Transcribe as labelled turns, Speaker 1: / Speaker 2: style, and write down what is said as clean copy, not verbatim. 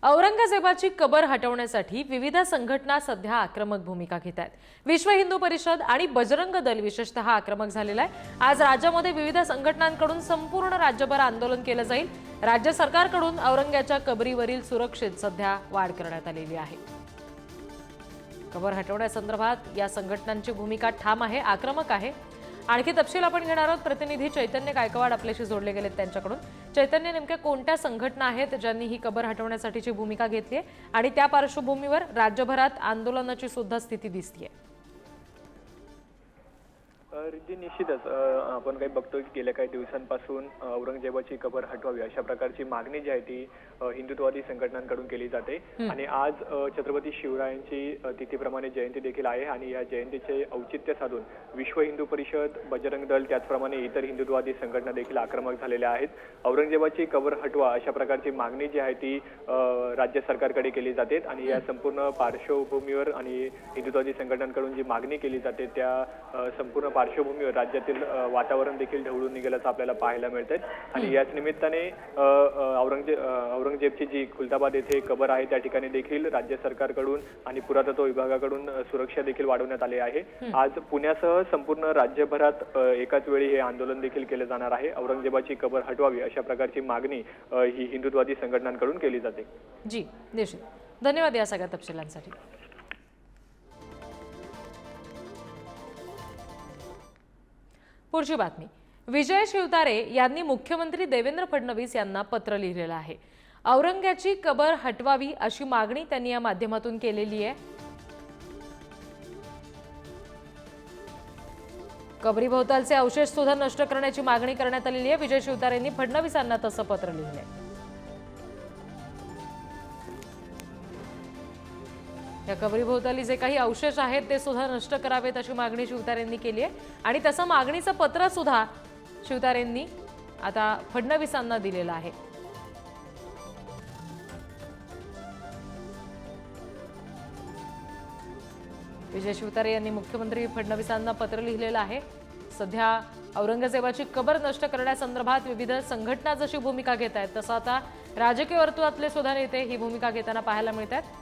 Speaker 1: औरंगजेबाची कबर हटवण्यासाठी विविध संघटना सध्या आक्रमक भूमिका घेत आहेत। विश्व हिंदू परिषद आणि बजरंग दल विशेषतः आक्रमक झालेला आहे। आज राज्यामध्ये विविध संघटनांकडून संपूर्ण राज्यभर आंदोलन केलं जाईल। राज्य सरकारकडून औरंग्याच्या कबरीवरील सुरक्षेत सध्या वाढ करण्यात आलेली आहे। कबर हटवण्यासंदर्भात या संघटनांची भूमिका ठाम आहे, आक्रमक आहे। आणखी तपशील आपण घेणार आहोत। प्रतिनिधी चैतन्य गायकवाड आपल्याशी जोडले गेलेत त्यांच्याकडून। चैतन्य, नेमक्या कोणत्या संघटना आहेत ज्यांनी ही कबर हटवण्यासाठीची भूमिका घेतली आहे आणि त्या पार्श्वभूमीवर राज्यभरात आंदोलनाची सुद्धा स्थिती दिसतेय?
Speaker 2: रिद्धी, निश्चितच आपण काही बघतोय की गेल्या काही दिवसांपासून औरंगजेबाची कबर हटवावी अशा प्रकारची मागणी जी आहे ती हिंदुत्ववादी संघटनांकडून केली जाते। आणि आज छत्रपती शिवरायांची तिथीप्रमाणे जयंती देखील आहे आणि या जयंतीचे औचित्य साधून विश्व हिंदू परिषद, बजरंग दल त्याचप्रमाणे इतर हिंदुत्ववादी संघटना देखील आक्रमक झालेल्या आहेत। औरंगजेबाची कबर हटवा अशा प्रकारची मागणी जी आहे ती राज्य सरकारकडे केली जाते आणि या संपूर्ण पार्श्वभूमीवर आणि हिंदुत्ववादी संघटनांकडून जी मागणी केली जाते त्या संपूर्ण पार्श्वभूमीवर राज्यातील वातावरण देखील ढवळून निघाल्याचं आपल्याला पाहायला मिळतंय। आणि याच निमित्ताने औरंगजेबची जी खुलताबाद येथे कबर आहे त्या ठिकाणी देखील राज्य सरकारकडून आणि पुरातत्व विभागाकडून सुरक्षा देखील वाढवण्यात आली आहे। आज पुण्यासह संपूर्ण राज्यभरात एकाच वेळी हे आंदोलन देखील केले जाणार आहे। औरंगजेबाची कबर हटवावी अशा प्रकारची मागणी ही हिंदुत्ववादी संघटनांकडून केली जाते।
Speaker 1: जी निश्चित, धन्यवाद या सगळ्या तपशिलांसाठी। पुढची बातमी, विजय शिवतारे यांनी मुख्यमंत्री देवेंद्र फडणवीस यांना पत्र लिहिलेलं आहे। औरंग्याची कबर हटवावी अशी मागणी त्यांनी या माध्यमातून केलेली आहे। कबरीभोवतालचे अवशेष सुद्धा नष्ट करण्याची मागणी करण्यात आलेली आहे। विजय शिवतारे यांनी फडणवीसांना तसं पत्र लिहिलंय। या कबरीभोवताली जे काही अवशेष आहेत ते सुद्धा नष्ट करावेत अशी मागणी शिवतारेंनी केली आहे आणि तसं मागणीचं पत्र सुद्धा शिवतारेंनी आता फडणवीसांना दिलेलं आहे। विजय शिवतारे यांनी मुख्यमंत्री फडणवीसांना पत्र लिहिलेलं आहे। सध्या औरंगजेबाची कबर नष्ट करण्यासंदर्भात विविध संघटना जशी भूमिका घेत आहेत तसं आता राजकीय वर्तुळातले सुद्धा नेते ही भूमिका घेताना पाहायला मिळत आहेत।